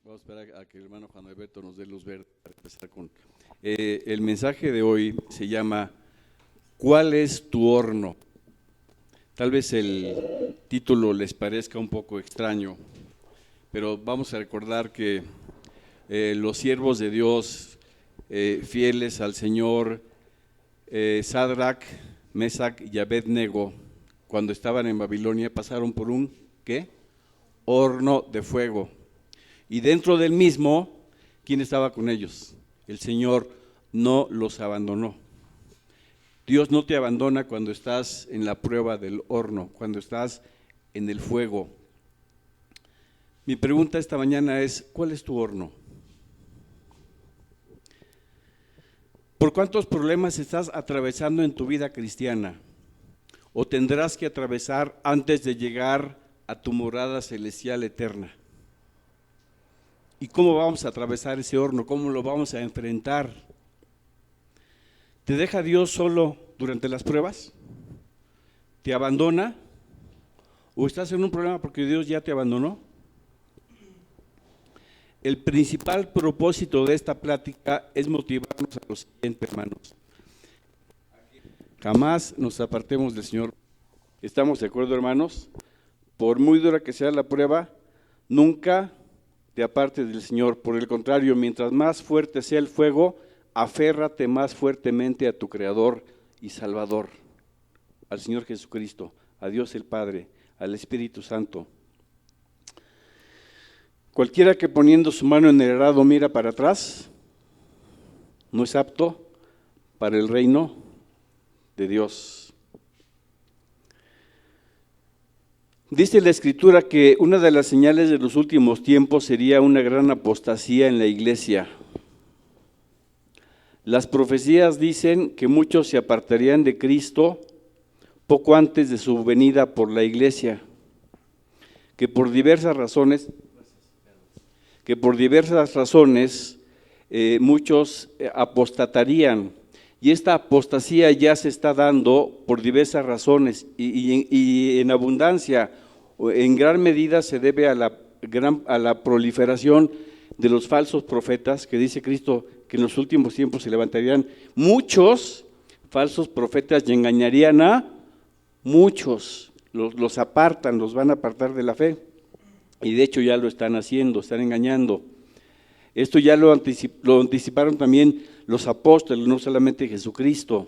Vamos a esperar a que el hermano Juan Alberto nos dé luz verde para empezar con… el mensaje de hoy se llama ¿Cuál es tu horno? Tal vez el título les parezca un poco extraño, pero vamos a recordar que los siervos de Dios, fieles al Señor, Sadrach, Mesach y Abednego, cuando estaban en Babilonia, pasaron por un ¿qué? Horno de fuego. Y dentro del mismo, ¿quién estaba con ellos? El Señor no los abandonó. Dios no te abandona cuando estás en la prueba del horno, cuando estás en el fuego. Mi pregunta esta mañana es, ¿cuál es tu horno? ¿Por cuántos problemas estás atravesando en tu vida cristiana? ¿O tendrás que atravesar antes de llegar a tu morada celestial eterna? ¿Y cómo vamos a atravesar ese horno? ¿Cómo lo vamos a enfrentar? ¿Te deja Dios solo durante las pruebas? ¿Te abandona? ¿O estás en un problema porque Dios ya te abandonó? El principal propósito de esta plática es motivarnos a lo siguiente, hermanos. Jamás nos apartemos del Señor. ¿Estamos de acuerdo, hermanos? Por muy dura que sea la prueba, nunca te apartes del Señor. Por el contrario, mientras más fuerte sea el fuego, aférrate más fuertemente a tu Creador y Salvador, al Señor Jesucristo, a Dios el Padre, al Espíritu Santo. Cualquiera que poniendo su mano en el arado mira para atrás, no es apto para el reino de Dios. Dice la Escritura que una de las señales de los últimos tiempos sería una gran apostasía en la iglesia. Las profecías dicen que muchos se apartarían de Cristo poco antes de su venida por la iglesia, que por diversas razones muchos apostatarían. Y esta apostasía ya se está dando por diversas razones y en abundancia, en gran medida se debe a la proliferación de los falsos profetas, que dice Cristo que en los últimos tiempos se levantarían muchos falsos profetas y engañarían a muchos, los apartan, los van a apartar de la fe. Y de hecho ya lo están haciendo, están engañando. Esto ya lo anticiparon también los apóstoles, no solamente Jesucristo.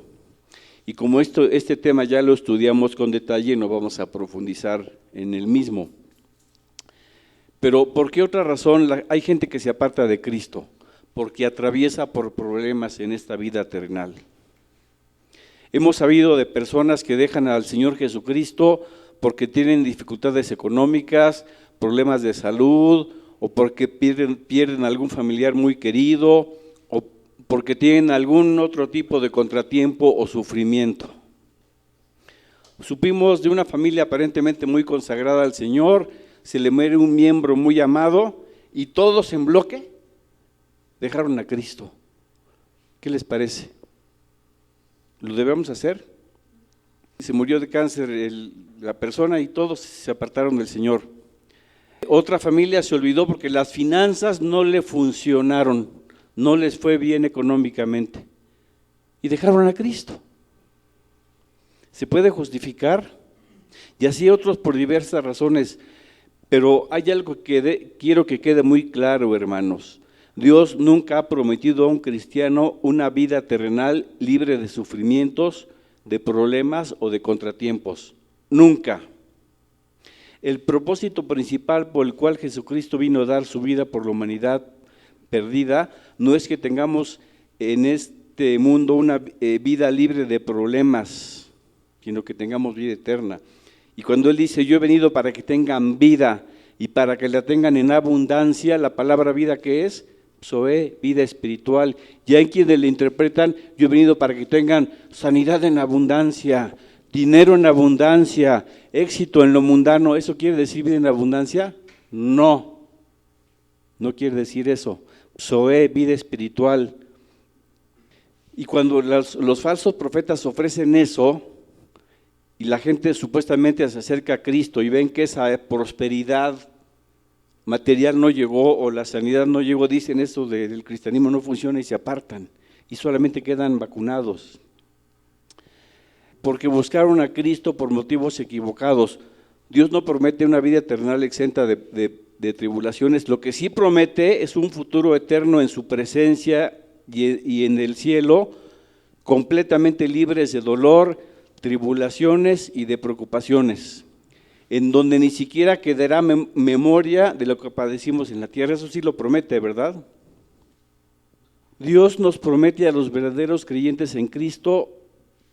Y como este tema ya lo estudiamos con detalle, no vamos a profundizar en el mismo. Pero ¿por qué otra razón hay gente que se aparta de Cristo? Porque atraviesa por problemas en esta vida terrenal. Hemos sabido de personas que dejan al Señor Jesucristo porque tienen dificultades económicas, problemas de salud, o porque pierden algún familiar muy querido, o porque tienen algún otro tipo de contratiempo o sufrimiento. Supimos de una familia aparentemente muy consagrada al Señor, se le muere un miembro muy amado y todos en bloque dejaron a Cristo. ¿Qué les parece? ¿Lo debemos hacer? Se murió de cáncer la persona y todos se apartaron del Señor. Otra familia se olvidó porque las finanzas no le funcionaron, no les fue bien económicamente y dejaron a Cristo. ¿Se puede justificar? Y así otros por diversas razones, pero hay algo que quiero que quede muy claro, hermanos. Dios nunca ha prometido a un cristiano una vida terrenal libre de sufrimientos, de problemas o de contratiempos. Nunca. El propósito principal por el cual Jesucristo vino a dar su vida por la humanidad perdida no es que tengamos en este mundo una vida libre de problemas, sino que tengamos vida eterna. Y cuando Él dice, yo he venido para que tengan vida y para que la tengan en abundancia, la palabra vida, ¿qué es? Zoe, vida espiritual. Y hay quienes le interpretan, yo he venido para que tengan sanidad en abundancia, dinero en abundancia, éxito en lo mundano. ¿Eso quiere decir vida en abundancia? No, no quiere decir eso. Zoe, vida espiritual. Y cuando los falsos profetas ofrecen eso, y la gente supuestamente se acerca a Cristo y ven que esa prosperidad material no llegó o la sanidad no llegó, dicen eso del cristianismo no funciona y se apartan y solamente quedan vacunados. Porque buscaron a Cristo por motivos equivocados. Dios no promete una vida eterna exenta de tribulaciones. Lo que sí promete es un futuro eterno en su presencia y en el cielo, completamente libres de dolor, tribulaciones y de preocupaciones, en donde ni siquiera quedará memoria de lo que padecimos en la tierra. Eso sí lo promete, ¿verdad? Dios nos promete a los verdaderos creyentes en Cristo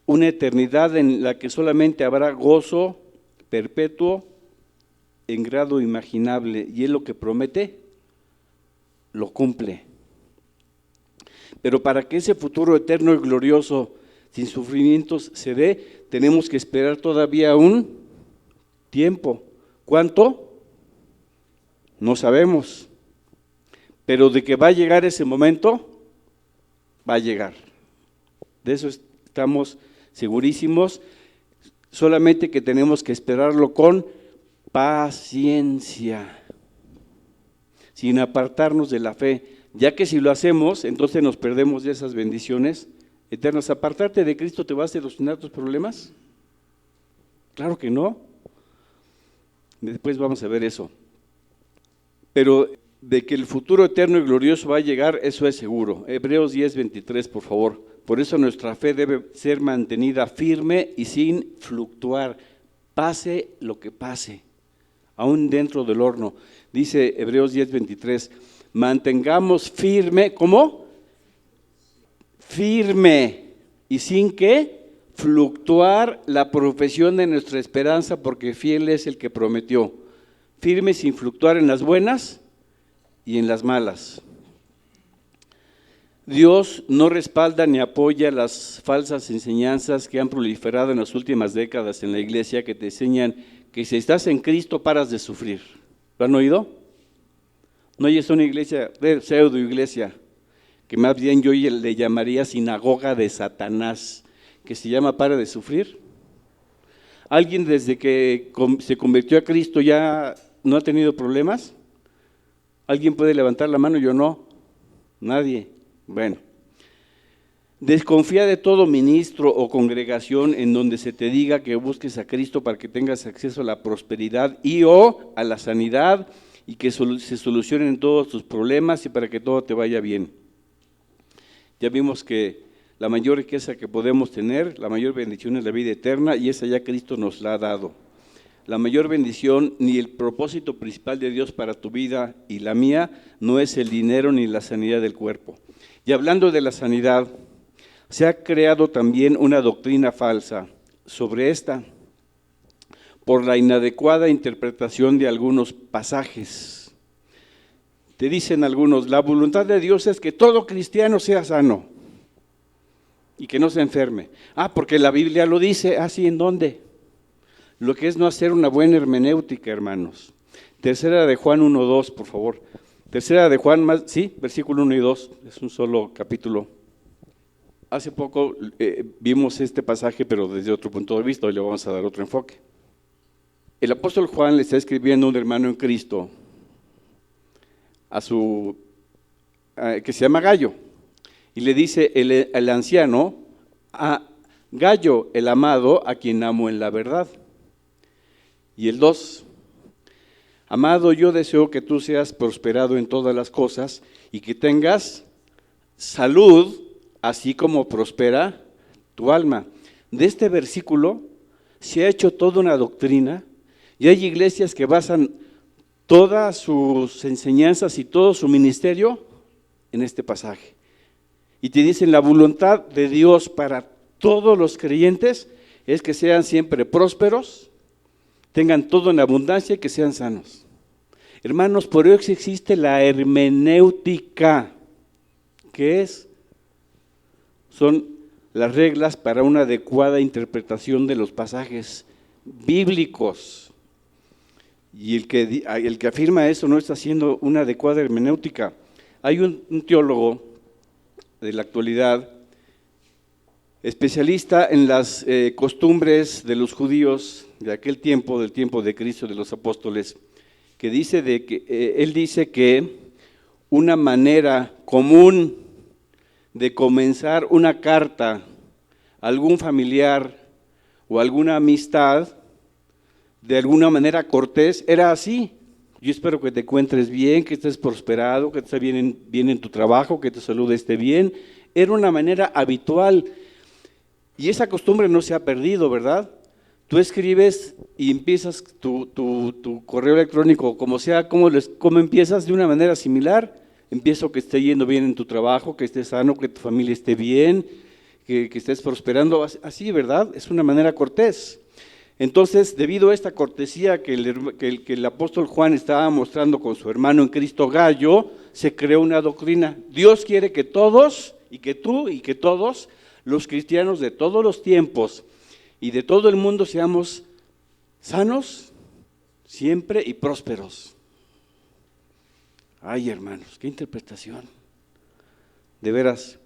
una eternidad en la que solamente habrá gozo perpetuo en grado imaginable, y Él lo que promete, lo cumple. Pero para que ese futuro eterno y glorioso, sin sufrimientos, se dé, tenemos que esperar todavía un tiempo. ¿Cuánto? No sabemos. Pero de que va a llegar ese momento, va a llegar. De eso estamos segurísimos, solamente que tenemos que esperarlo con paciencia, sin apartarnos de la fe, ya que si lo hacemos, entonces nos perdemos de esas bendiciones eternas. ¿Apartarte de Cristo te va a solucionar tus problemas? Claro que no. Después vamos a ver eso. Pero de que el futuro eterno y glorioso va a llegar, eso es seguro. Hebreos 10:23, por favor. Por eso nuestra fe debe ser mantenida firme y sin fluctuar, pase lo que pase, aún dentro del horno. Dice Hebreos 10:23, mantengamos firme, ¿cómo? Firme y sin qué fluctuar la profesión de nuestra esperanza, porque fiel es el que prometió. Firme sin fluctuar en las buenas y en las malas. Dios no respalda ni apoya las falsas enseñanzas que han proliferado en las últimas décadas en la iglesia, que te enseñan que si estás en Cristo paras de sufrir. ¿Lo han oído? No, y es una iglesia, pseudo iglesia, que más bien yo le llamaría sinagoga de Satanás, que se llama para de sufrir. ¿Alguien desde que se convirtió a Cristo ya no ha tenido problemas? ¿Alguien puede levantar la mano? Yo no, nadie. Bueno, desconfía de todo ministro o congregación en donde se te diga que busques a Cristo para que tengas acceso a la prosperidad y o a la sanidad y que se solucionen todos tus problemas y para que todo te vaya bien. Ya vimos que la mayor riqueza que podemos tener, la mayor bendición es la vida eterna, y esa ya Cristo nos la ha dado. La mayor bendición ni el propósito principal de Dios para tu vida y la mía no es el dinero ni la sanidad del cuerpo. Y hablando de la sanidad, se ha creado también una doctrina falsa sobre esta por la inadecuada interpretación de algunos pasajes. Te dicen algunos, la voluntad de Dios es que todo cristiano sea sano y que no se enferme. Porque la Biblia lo dice. ¿Sí? ¿En dónde? Lo que es no hacer una buena hermenéutica, hermanos. Tercera de Juan 1:2, por favor. Tercera de Juan, versículo 1 y 2, es un solo capítulo. Hace poco vimos este pasaje, pero desde otro punto de vista, hoy le vamos a dar otro enfoque. El apóstol Juan le está escribiendo a un hermano en Cristo, que se llama Gallo, y le dice el anciano, a Gallo, el amado, a quien amo en la verdad. Y el 2, amado, yo deseo que tú seas prosperado en todas las cosas y que tengas salud, así como prospera tu alma. De este versículo se ha hecho toda una doctrina, y hay iglesias que basan todas sus enseñanzas y todo su ministerio en este pasaje. Y te dicen, la voluntad de Dios para todos los creyentes es que sean siempre prósperos, tengan todo en abundancia y que sean sanos. Hermanos, por eso existe la hermenéutica, que son las reglas para una adecuada interpretación de los pasajes bíblicos. Y el que afirma eso no está haciendo una adecuada hermenéutica. Hay un teólogo de la actualidad, especialista en las costumbres de los judíos de aquel tiempo, del tiempo de Cristo, de los apóstoles, que dice él dice que una manera común de comenzar una carta a algún familiar o alguna amistad, de alguna manera cortés, era así: yo espero que te encuentres bien, que estés prosperado, que estés bien en tu trabajo, que tu salud esté bien. Era una manera habitual y esa costumbre no se ha perdido, ¿verdad? Tú escribes y empiezas tu correo electrónico, como sea, como empiezas de una manera similar. Empiezo que esté yendo bien en tu trabajo, que estés sano, que tu familia esté bien, que estés prosperando, así, ¿verdad? Es una manera cortés. Entonces, debido a esta cortesía que el apóstol Juan estaba mostrando con su hermano en Cristo Gayo, se creó una doctrina. Dios quiere que todos, y que tú y que todos, los cristianos de todos los tiempos y de todo el mundo, seamos sanos siempre y prósperos. Ay, hermanos, qué interpretación. De veras,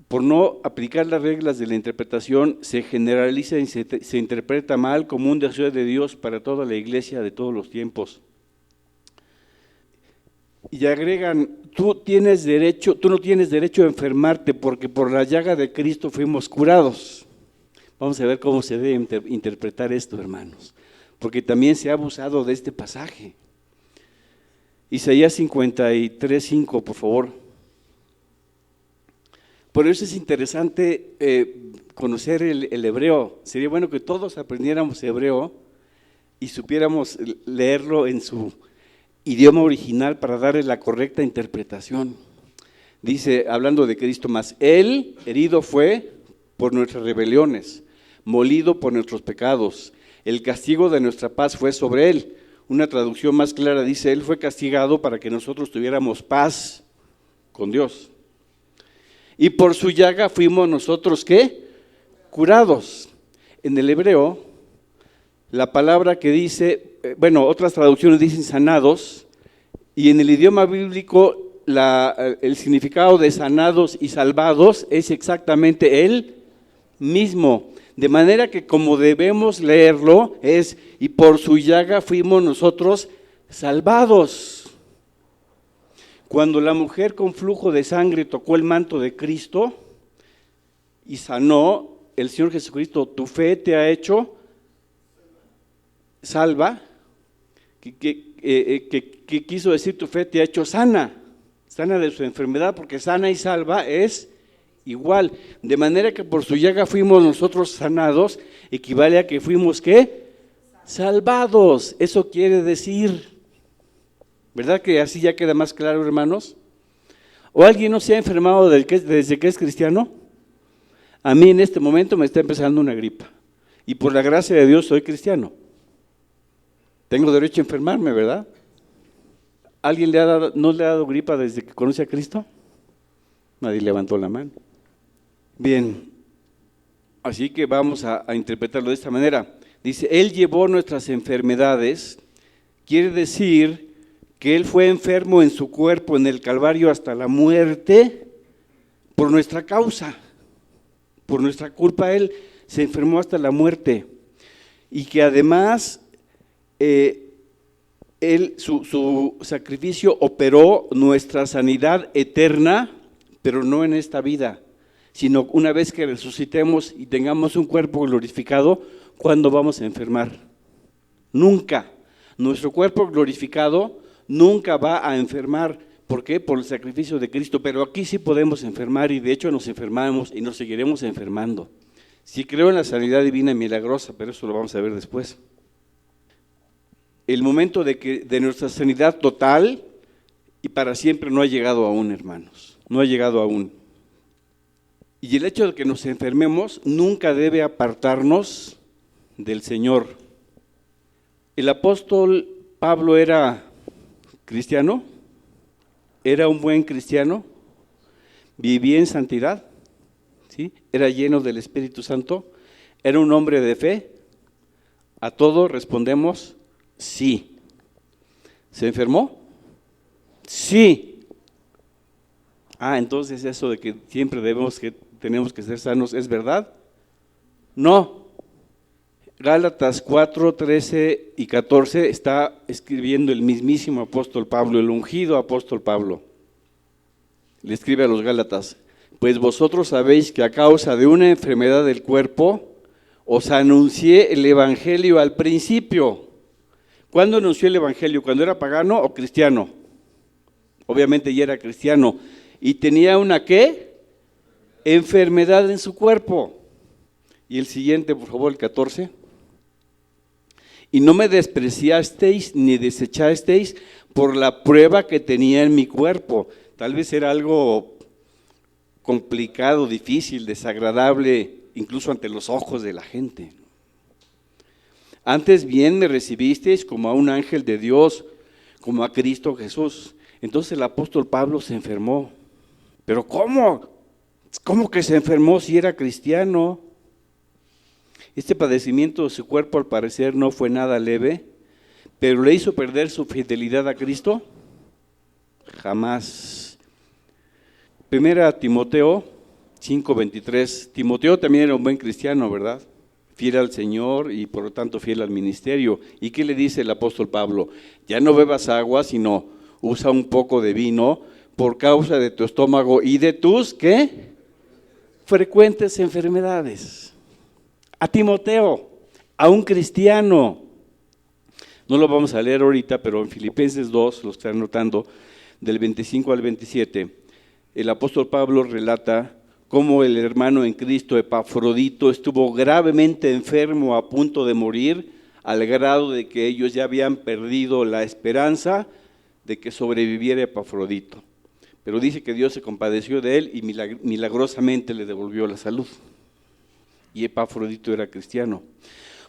por no aplicar las reglas de la interpretación, se generaliza y se interpreta mal como un deseo de Dios para toda la iglesia de todos los tiempos. Y agregan, tú no tienes derecho a enfermarte porque por la llaga de Cristo fuimos curados. Vamos a ver cómo se debe interpretar esto, hermanos, porque también se ha abusado de este pasaje. Isaías 53:5, por favor. Por eso es interesante conocer el hebreo. Sería bueno que todos aprendiéramos hebreo y supiéramos leerlo en su idioma original para darle la correcta interpretación. Dice, hablando de Cristo, más Él herido fue por nuestras rebeliones, molido por nuestros pecados. El castigo de nuestra paz fue sobre Él. Una traducción más clara dice, Él fue castigado para que nosotros tuviéramos paz con Dios. Y por su llaga fuimos nosotros, ¿qué? Curados. En el hebreo, la palabra que dice, otras traducciones dicen sanados, y en el idioma bíblico el significado de sanados y salvados es exactamente el mismo. De manera que como debemos leerlo es, y por su llaga fuimos nosotros salvados. Cuando la mujer con flujo de sangre tocó el manto de Cristo y sanó, el Señor Jesucristo, tu fe te ha hecho salva. ¿Qué quiso decir? Tu fe te ha hecho sana de su enfermedad, porque sana y salva es igual. De manera que por su llaga fuimos nosotros sanados, equivale a que fuimos, ¿qué? Salvados. Eso quiere decir, ¿verdad que así ya queda más claro, hermanos? ¿O alguien no se ha enfermado desde que es cristiano? A mí en este momento me está empezando una gripa, y por la gracia de Dios soy cristiano. Tengo derecho a enfermarme, ¿verdad? ¿Alguien no le ha dado gripa desde que conoce a Cristo? Nadie levantó la mano. Bien, así que vamos a interpretarlo de esta manera. Dice, Él llevó nuestras enfermedades, quiere decir que Él fue enfermo en su cuerpo en el Calvario hasta la muerte por nuestra causa, por nuestra culpa. Él se enfermó hasta la muerte, y que además su sacrificio operó nuestra sanidad eterna, pero no en esta vida, sino una vez que resucitemos y tengamos un cuerpo glorificado. ¿Cuándo vamos a enfermar? Nunca. Nuestro cuerpo glorificado nunca va a enfermar. ¿Por qué? Por el sacrificio de Cristo. Pero aquí sí podemos enfermar, y de hecho nos enfermamos y nos seguiremos enfermando. Sí creo en la sanidad divina y milagrosa, pero eso lo vamos a ver después. El momento de nuestra sanidad total y para siempre no ha llegado aún, hermanos. No ha llegado aún. Y el hecho de que nos enfermemos nunca debe apartarnos del Señor. El apóstol Pablo era cristiano, era un buen cristiano, vivía en santidad, ¿sí? Era lleno del Espíritu Santo, era un hombre de fe. A todo respondemos sí. ¿Se enfermó? Sí. Entonces eso de que siempre tenemos que ser sanos, ¿es verdad? No. Gálatas 4, 13 y 14 está escribiendo el mismísimo apóstol Pablo, el ungido apóstol Pablo. Le escribe a los Gálatas: pues vosotros sabéis que a causa de una enfermedad del cuerpo os anuncié el evangelio al principio. ¿Cuándo anunció el evangelio? ¿Cuando era pagano o cristiano? Obviamente ya era cristiano. ¿Y tenía una qué? Enfermedad en su cuerpo. Y el siguiente, por favor, el 14. Y no me despreciasteis ni desechasteis por la prueba que tenía en mi cuerpo. Tal vez era algo complicado, difícil, desagradable, incluso ante los ojos de la gente. Antes bien me recibisteis como a un ángel de Dios, como a Cristo Jesús. Entonces el apóstol Pablo se enfermó. ¿Pero cómo? ¿Cómo que se enfermó si era cristiano? Este padecimiento de su cuerpo al parecer no fue nada leve, pero ¿le hizo perder su fidelidad a Cristo? Jamás. Primera Timoteo 5:23. Timoteo también era un buen cristiano, ¿verdad? Fiel al Señor y por lo tanto fiel al ministerio. ¿Y qué le dice el apóstol Pablo? Ya no bebas agua, sino usa un poco de vino por causa de tu estómago y de tus, ¿qué? Frecuentes enfermedades. A Timoteo, a un cristiano. No lo vamos a leer ahorita, pero en Filipenses 2, lo están notando, del 25 al 27, el apóstol Pablo relata cómo el hermano en Cristo, Epafrodito, estuvo gravemente enfermo a punto de morir, al grado de que ellos ya habían perdido la esperanza de que sobreviviera Epafrodito. Pero dice que Dios se compadeció de él y milagrosamente le devolvió la salud. Y Epafrodito era cristiano.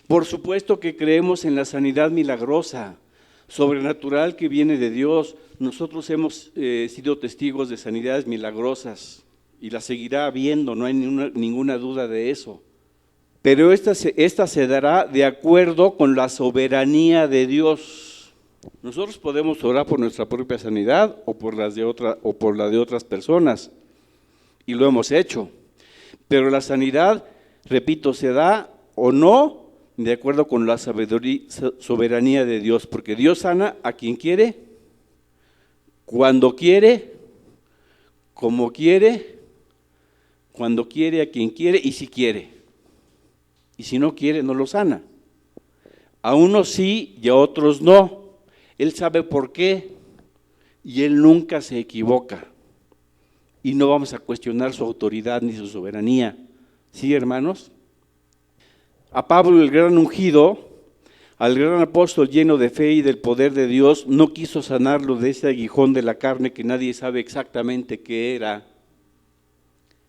Por supuesto que creemos en la sanidad milagrosa, sobrenatural que viene de Dios. Nosotros hemos sido testigos de sanidades milagrosas y la seguirá habiendo, no hay ninguna duda de eso. Pero esta se dará de acuerdo con la soberanía de Dios. Nosotros podemos orar por nuestra propia sanidad o por la de otras personas, y lo hemos hecho. Pero la sanidad, repito, se da o no de acuerdo con la soberanía de Dios, porque Dios sana a quien quiere, cuando quiere, como quiere, cuando quiere, a quien quiere y si quiere. Y si no quiere, no lo sana. A unos sí y a otros no. Él sabe por qué y Él nunca se equivoca. Y no vamos a cuestionar su autoridad ni su soberanía. ¿Sí, hermanos? A Pablo, el gran ungido, al gran apóstol lleno de fe y del poder de Dios, no quiso sanarlo de ese aguijón de la carne que nadie sabe exactamente qué era,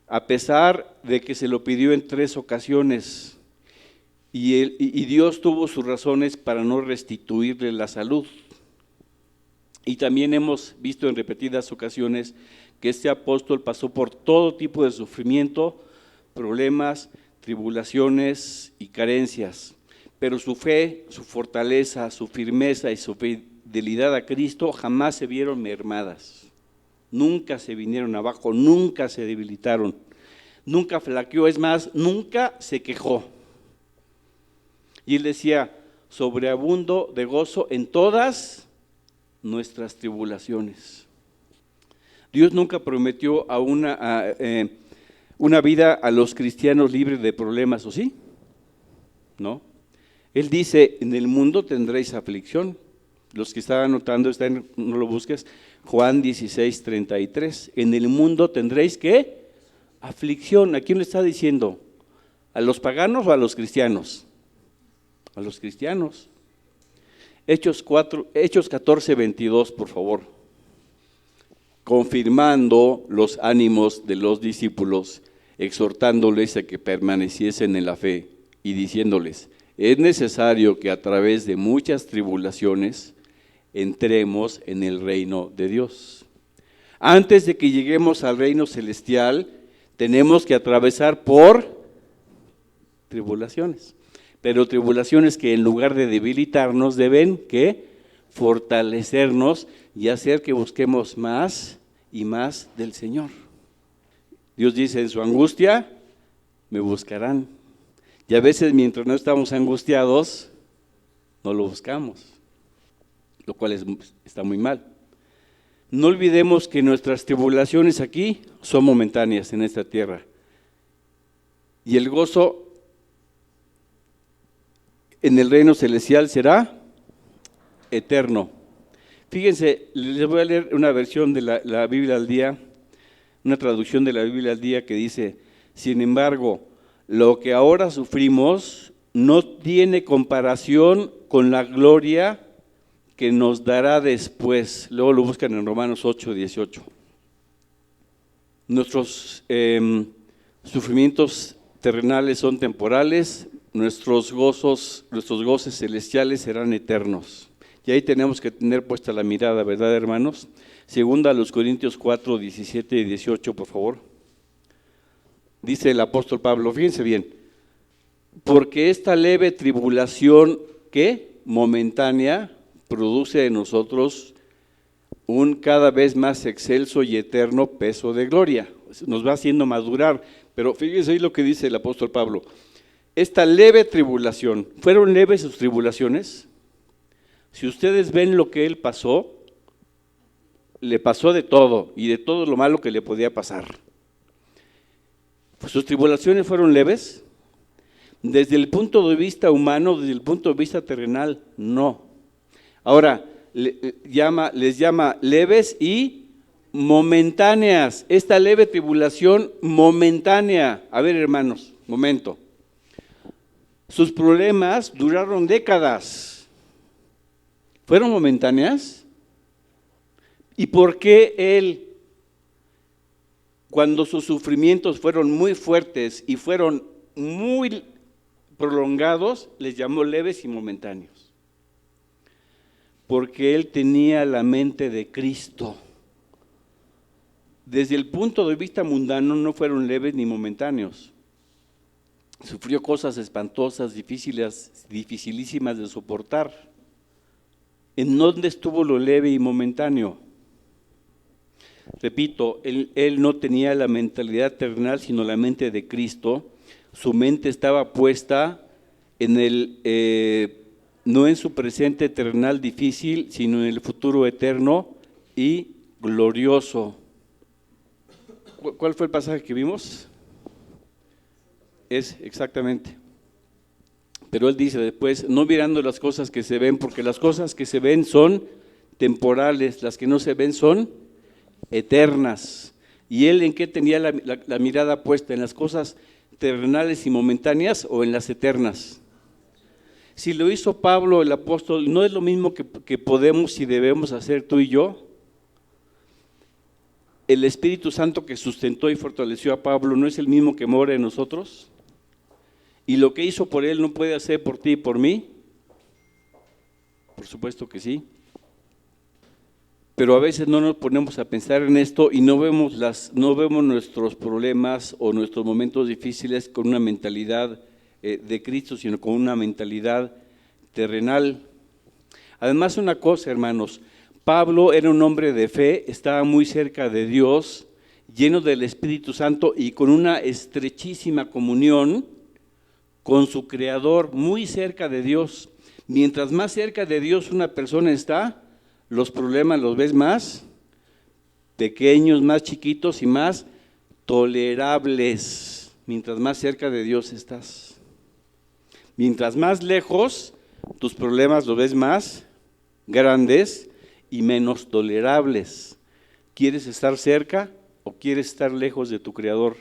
a pesar de que se lo pidió en 3 ocasiones, y Dios tuvo sus razones para no restituirle la salud. Y también hemos visto en repetidas ocasiones que este apóstol pasó por todo tipo de sufrimiento, problemas, tribulaciones y carencias, pero su fe, su fortaleza, su firmeza y su fidelidad a Cristo jamás se vieron mermadas, nunca se vinieron abajo, nunca se debilitaron, nunca flaqueó, es más, nunca se quejó. Y él decía: sobreabundo de gozo en todas nuestras tribulaciones. Dios nunca prometió a una vida a los cristianos libres de problemas, ¿o sí? No. Él dice: en el mundo tendréis aflicción. Los que están anotando, no lo busques, Juan 16:33. En el mundo tendréis, ¿qué? Aflicción. ¿A quién le está diciendo? ¿A los paganos o a los cristianos? A los cristianos. Hechos 14:22, por favor. Confirmando los ánimos de los discípulos, exhortándoles a que permaneciesen en la fe y diciéndoles: es necesario que a través de muchas tribulaciones entremos en el reino de Dios. Antes de que lleguemos al reino celestial, tenemos que atravesar por tribulaciones, pero tribulaciones que en lugar de debilitarnos deben que fortalecernos y hacer que busquemos más y más del Señor. Dios dice: en su angustia me buscarán. Y a veces mientras no estamos angustiados, no lo buscamos, lo cual está muy mal. No olvidemos que nuestras tribulaciones aquí son momentáneas en esta tierra. Y el gozo en el reino celestial será eterno. Fíjense, les voy a leer una versión de la Biblia al día, una traducción de la Biblia al día que dice: sin embargo, lo que ahora sufrimos no tiene comparación con la gloria que nos dará después. Luego lo buscan en Romanos 8:18. Nuestros sufrimientos terrenales son temporales, nuestros goces celestiales serán eternos. Y ahí tenemos que tener puesta la mirada, ¿verdad, hermanos? Segunda a los Corintios 4:17 y 18, por favor. Dice el apóstol Pablo, fíjense bien, porque esta leve tribulación, ¿qué? Momentánea, produce en nosotros un cada vez más excelso y eterno peso de gloria. Nos va haciendo madurar, pero fíjense ahí lo que dice el apóstol Pablo. Esta leve tribulación, ¿fueron leves sus tribulaciones? Si ustedes ven lo que él pasó, le pasó de todo y de todo lo malo que le podía pasar. Pues sus tribulaciones fueron leves. Desde el punto de vista humano, desde el punto de vista terrenal, no. Ahora, les llama leves y momentáneas. Esta leve tribulación momentánea. A ver, hermanos, momento. Sus problemas duraron décadas. ¿Fueron momentáneas? ¿Y por qué él, cuando sus sufrimientos fueron muy fuertes y fueron muy prolongados, les llamó leves y momentáneos? Porque él tenía la mente de Cristo. Desde el punto de vista mundano no fueron leves ni momentáneos. Sufrió cosas espantosas, dificilísimas de soportar. ¿En dónde estuvo lo leve y momentáneo? Repito, él no tenía la mentalidad terrenal, sino la mente de Cristo. Su mente estaba puesta en no en su presente terrenal difícil, sino en el futuro eterno y glorioso. ¿Cuál fue el pasaje que vimos? Es exactamente. Pero él dice después, no mirando las cosas que se ven, porque las cosas que se ven son temporales, las que no se ven son eternas. ¿Y él en qué tenía la mirada puesta? ¿En las cosas terrenales y momentáneas o en las eternas? Si lo hizo Pablo el apóstol, ¿no es lo mismo que podemos y debemos hacer tú y yo? El Espíritu Santo que sustentó y fortaleció a Pablo, ¿no es el mismo que mora en nosotros? ¿Y lo que hizo por él no puede hacer por ti y por mí? Por supuesto que sí. Pero a veces no nos ponemos a pensar en esto y no vemos nuestros problemas o nuestros momentos difíciles con una mentalidad de Cristo, sino con una mentalidad terrenal. Además, una cosa, hermanos, Pablo era un hombre de fe, estaba muy cerca de Dios, lleno del Espíritu Santo y con una estrechísima comunión con su Creador, muy cerca de Dios. Mientras más cerca de Dios una persona está, los problemas los ves más pequeños, más chiquitos y más tolerables, mientras más cerca de Dios estás. Mientras más lejos, tus problemas los ves más grandes y menos tolerables. ¿Quieres estar cerca o quieres estar lejos de tu Creador?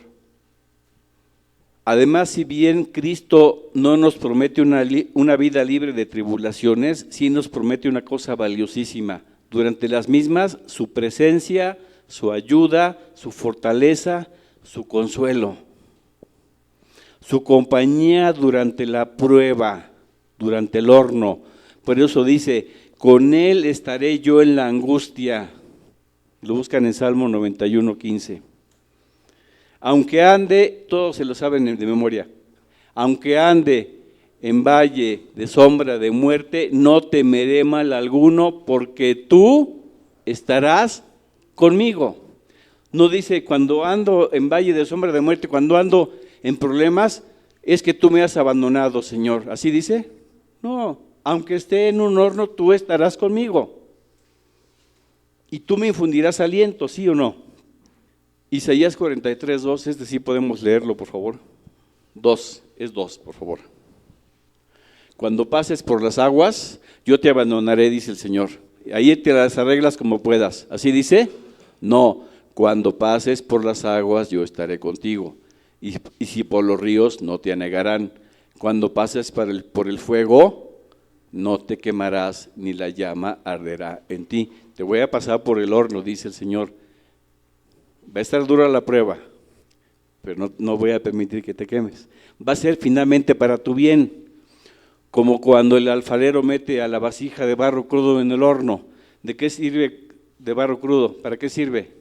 Además, si bien Cristo no nos promete una vida libre de tribulaciones, sí nos promete una cosa valiosísima. Durante las mismas, su presencia, su ayuda, su fortaleza, su consuelo. Su compañía durante la prueba, durante el horno. Por eso dice, con Él estaré yo en la angustia. Lo buscan en Salmo 91:15. Aunque ande, todos se lo saben de memoria, aunque ande en valle de sombra de muerte, no temeré mal alguno, porque tú estarás conmigo. No dice cuando ando en valle de sombra de muerte, cuando ando en problemas, es que tú me has abandonado, Señor. ¿Así dice? No, aunque esté en un horno, tú estarás conmigo. Y tú me infundirás aliento, ¿sí o no? Isaías 43:2, este sí podemos leerlo, por favor. 2, por favor. Cuando pases por las aguas, yo te abandonaré, dice el Señor. Ahí te las arreglas como puedas. ¿Así dice? No, cuando pases por las aguas, yo estaré contigo. Y si por los ríos, no te anegarán. Cuando pases por el fuego, no te quemarás, ni la llama arderá en ti. Te voy a pasar por el horno, dice el Señor. Va a estar dura la prueba, pero no voy a permitir que te quemes. Va a ser finalmente para tu bien. Como cuando el alfarero mete a la vasija de barro crudo en el horno. ¿De qué sirve de barro crudo? ¿Para qué sirve?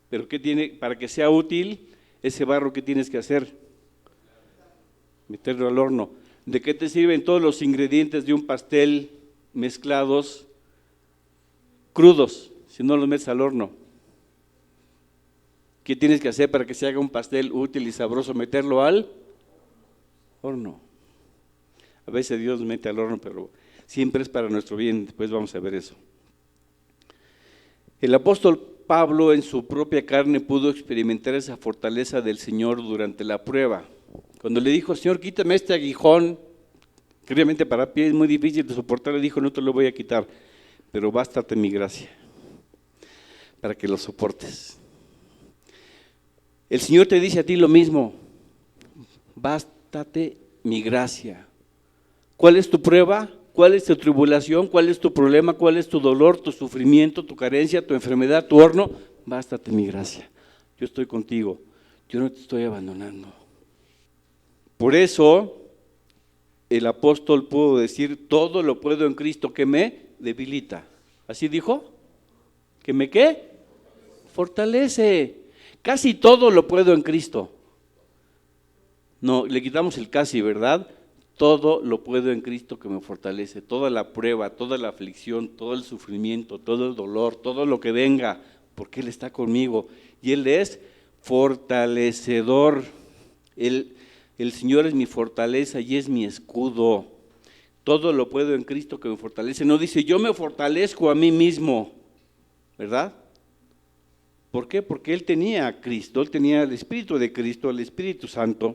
¿Pero qué tiene? Para que sea útil, ese barro, ¿qué tienes que hacer? Meterlo al horno. ¿De qué te sirven todos los ingredientes de un pastel mezclados, crudos, si no los metes al horno? ¿Qué tienes que hacer para que se haga un pastel útil y sabroso? Meterlo al horno. A veces Dios mete al horno, pero siempre es para nuestro bien. Después vamos a ver eso. El apóstol Pablo en su propia carne pudo experimentar esa fortaleza del Señor durante la prueba. Cuando le dijo, Señor, quítame este aguijón, que realmente para ti es muy difícil de soportar, le dijo, no te lo voy a quitar, pero bástate mi gracia, para que lo soportes. El Señor te dice a ti lo mismo, bástate mi gracia. ¿Cuál es tu prueba? ¿Cuál es tu tribulación? ¿Cuál es tu problema? ¿Cuál es tu dolor, tu sufrimiento, tu carencia, tu enfermedad, tu horno? Bástate mi gracia. Yo estoy contigo. Yo no te estoy abandonando. Por eso el apóstol pudo decir, todo lo puedo en Cristo que me debilita. ¿Así dijo? ¿Que me qué? Fortalece. Casi todo lo puedo en Cristo. No, le quitamos el casi, ¿verdad? Todo lo puedo en Cristo que me fortalece. Toda la prueba, toda la aflicción, todo el sufrimiento, todo el dolor, todo lo que venga, porque Él está conmigo. Y Él es fortalecedor. El Señor es mi fortaleza y es mi escudo. Todo lo puedo en Cristo que me fortalece. No dice, yo me fortalezco a mí mismo, ¿verdad? ¿Por qué? Porque Él tenía a Cristo, Él tenía el Espíritu de Cristo, el Espíritu Santo.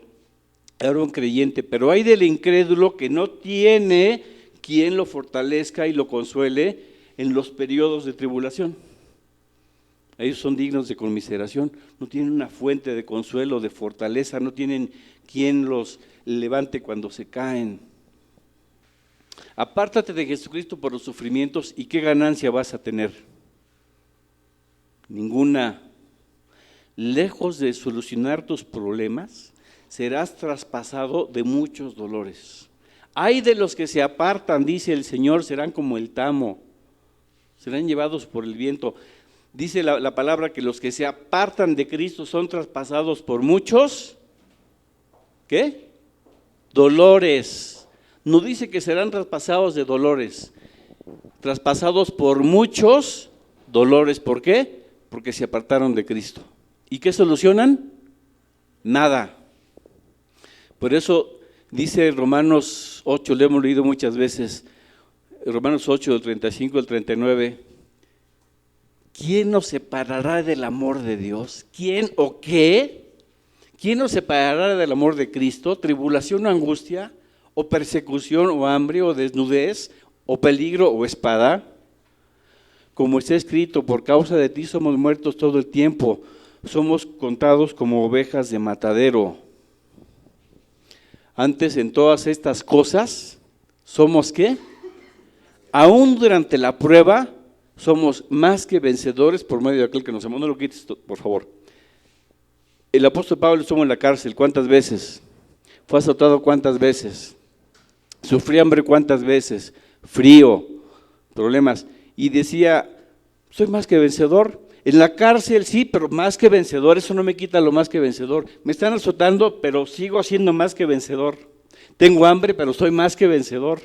Era un creyente, pero hay del incrédulo que no tiene quien lo fortalezca y lo consuele en los periodos de tribulación. Ellos son dignos de conmiseración, no tienen una fuente de consuelo, de fortaleza, no tienen quien los levante cuando se caen. Apártate de Jesucristo por los sufrimientos y ¿qué ganancia vas a tener? Ninguna. Lejos de solucionar tus problemas, serás traspasado de muchos dolores. Ay de los que se apartan, dice el Señor, serán como el tamo, serán llevados por el viento. Dice la palabra que los que se apartan de Cristo son traspasados por muchos, ¿qué? Dolores. No dice que serán traspasados de dolores, traspasados por muchos dolores. ¿Por qué? Porque se apartaron de Cristo. ¿Y qué solucionan? Nada. Por eso dice Romanos 8, lo hemos leído muchas veces, Romanos 8, del 35 al 39, ¿quién nos separará del amor de Dios? ¿Quién o qué? ¿Quién nos separará del amor de Cristo? ¿Tribulación o angustia? ¿O persecución o hambre o desnudez? ¿O peligro o espada? Como está escrito, por causa de ti somos muertos todo el tiempo, somos contados como ovejas de matadero. Antes en todas estas cosas, ¿somos qué? Aún durante la prueba, somos más que vencedores por medio de aquel que nos amó. No lo quites, por favor. El apóstol Pablo estuvo en la cárcel, ¿cuántas veces? Fue azotado, ¿cuántas veces? Sufrió hambre, ¿cuántas veces? Frío, problemas. Y decía, soy más que vencedor. En la cárcel sí, pero más que vencedor, eso no me quita lo más que vencedor. Me están azotando, pero sigo siendo más que vencedor. Tengo hambre, pero soy más que vencedor.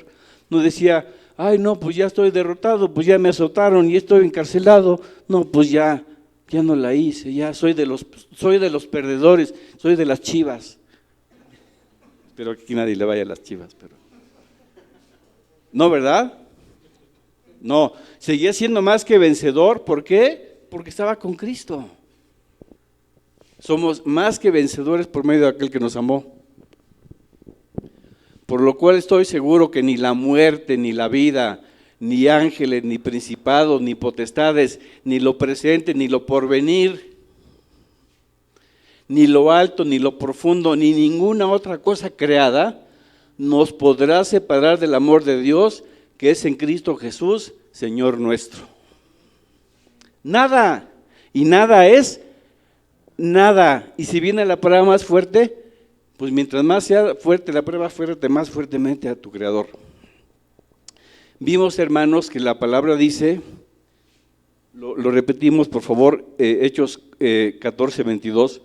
No decía, ay no, pues ya estoy derrotado, pues ya me azotaron y estoy encarcelado. No, pues ya no la hice, ya soy de los perdedores, soy de las chivas. Espero que aquí nadie le vaya a las Chivas, pero no, ¿verdad? No, seguía siendo más que vencedor. ¿Por qué? Porque estaba con Cristo. Somos más que vencedores por medio de aquel que nos amó. Por lo cual estoy seguro que ni la muerte, ni la vida, ni ángeles, ni principados, ni potestades, ni lo presente, ni lo porvenir, ni lo alto, ni lo profundo, ni ninguna otra cosa creada nos podrá separar del amor de Dios que es en Cristo Jesús, Señor nuestro. Nada, y nada es nada. Y si viene la prueba más fuerte, pues mientras más sea fuerte la prueba, fuerte más fuertemente a tu Creador. Vimos, hermanos, que la palabra dice, lo repetimos por favor, Hechos 14:22,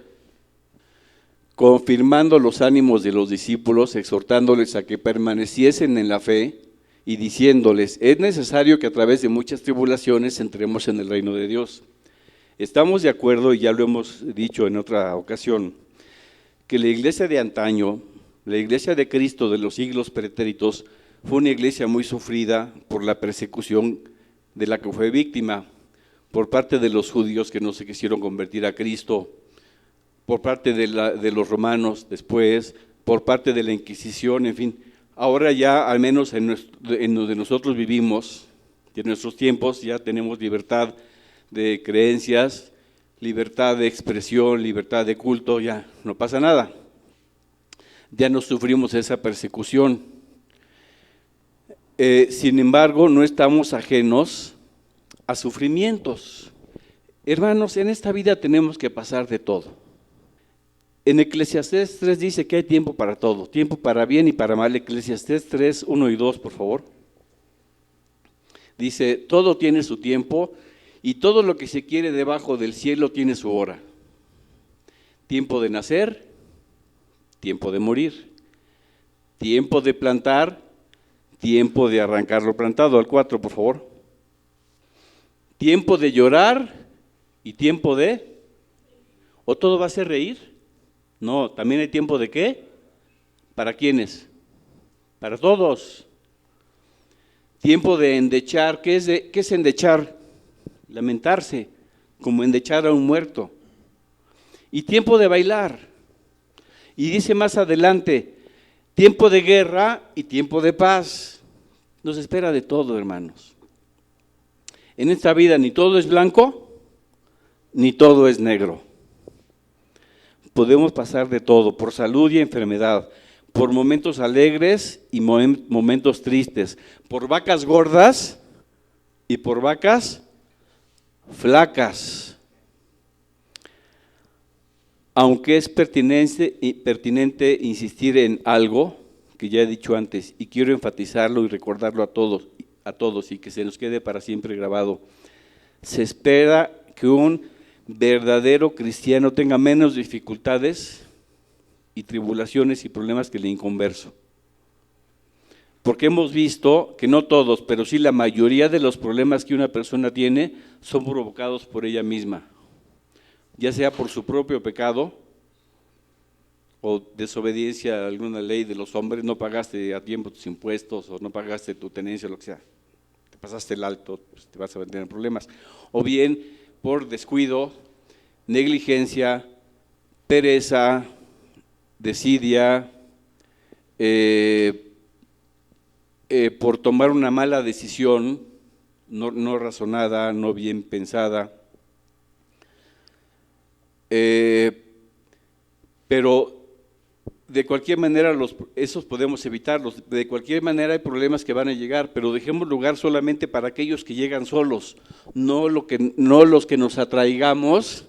confirmando los ánimos de los discípulos, exhortándoles a que permaneciesen en la fe y diciéndoles, es necesario que a través de muchas tribulaciones entremos en el reino de Dios. Estamos de acuerdo, y ya lo hemos dicho en otra ocasión, que la iglesia de antaño, la iglesia de Cristo de los siglos pretéritos, fue una iglesia muy sufrida por la persecución de la que fue víctima, por parte de los judíos que no se quisieron convertir a Cristo, por parte de los romanos después, por parte de la Inquisición, en fin. Ahora ya, al menos en donde nosotros vivimos, en nuestros tiempos, ya tenemos libertad de creencias, libertad de expresión, libertad de culto, ya no pasa nada. Ya no sufrimos esa persecución. Sin embargo, no estamos ajenos a sufrimientos. Hermanos, en esta vida tenemos que pasar de todo. En Eclesiastés 3 dice que hay tiempo para todo, tiempo para bien y para mal. Eclesiastés 3, 1 y 2, por favor. Dice, todo tiene su tiempo y todo lo que se quiere debajo del cielo tiene su hora. Tiempo de nacer, tiempo de morir, tiempo de plantar, tiempo de arrancar lo plantado. Al 4, por favor. Tiempo de llorar y tiempo de... ¿O todo va a ser reír? No, también hay tiempo de ¿qué? ¿Para quiénes? Para todos. Tiempo de endechar. ¿Qué es endechar? Lamentarse, como endechar a un muerto. Y tiempo de bailar. Y dice más adelante, tiempo de guerra y tiempo de paz. Nos espera de todo, hermanos. En esta vida ni todo es blanco, ni todo es negro. Podemos pasar de todo, por salud y enfermedad, por momentos alegres y momentos tristes, por vacas gordas y por vacas flacas. Aunque es pertinente insistir en algo que ya he dicho antes, y quiero enfatizarlo y recordarlo a todos y que se nos quede para siempre grabado, se espera que un verdadero cristiano tenga menos dificultades y tribulaciones y problemas que el inconverso. Porque hemos visto que no todos, pero sí la mayoría de los problemas que una persona tiene son provocados por ella misma, ya sea por su propio pecado o desobediencia a alguna ley de los hombres, no pagaste a tiempo tus impuestos o no pagaste tu tenencia, lo que sea, te pasaste el alto, pues te vas a tener problemas, o bien por descuido, negligencia, pereza, desidia, por tomar una mala decisión, no razonada, no bien pensada, pero de cualquier manera esos podemos evitarlos. De cualquier manera hay problemas que van a llegar, pero dejemos lugar solamente para aquellos que llegan solos, no los que nos atraigamos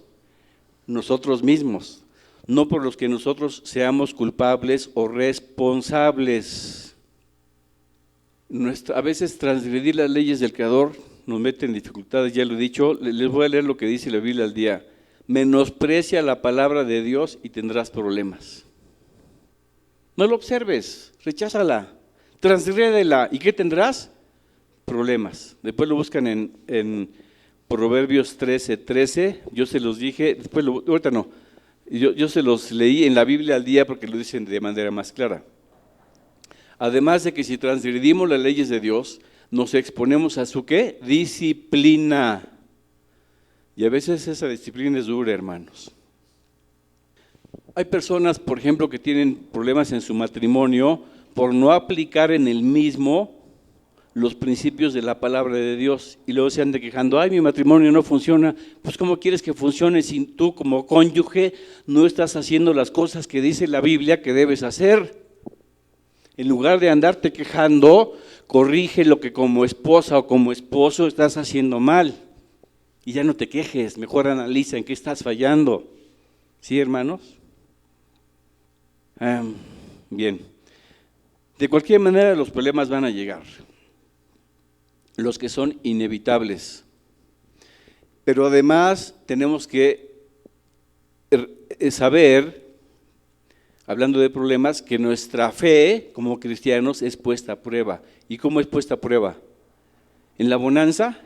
nosotros mismos, no por los que nosotros seamos culpables o responsables. A veces transgredir las leyes del Creador nos mete en dificultades, ya lo he dicho. Les voy a leer lo que dice la Biblia al día. Menosprecia la palabra de Dios y tendrás problemas. No lo observes, recházala, transgrédela. ¿Y qué tendrás? Problemas. Después lo buscan en Proverbios 13:13, yo se los dije, ahorita no, Yo se los leí en la Biblia al día porque lo dicen de manera más clara. Además de que si transgredimos las leyes de Dios, nos exponemos a su ¿qué? Disciplina. Y a veces esa disciplina es dura, hermanos. Hay personas, por ejemplo, que tienen problemas en su matrimonio por no aplicar en el mismo los principios de la palabra de Dios, y luego se andan quejando, ay, mi matrimonio no funciona. Pues ¿cómo quieres que funcione si tú como cónyuge no estás haciendo las cosas que dice la Biblia que debes hacer? En lugar de andarte quejando, corrige lo que como esposa o como esposo estás haciendo mal, y ya no te quejes, mejor analiza en qué estás fallando. ¿Sí, hermanos? Bien, de cualquier manera los problemas van a llegar, los que son inevitables, pero además tenemos que saber, hablando de problemas, que nuestra fe como cristianos es puesta a prueba. ¿Y cómo es puesta a prueba? ¿En la bonanza?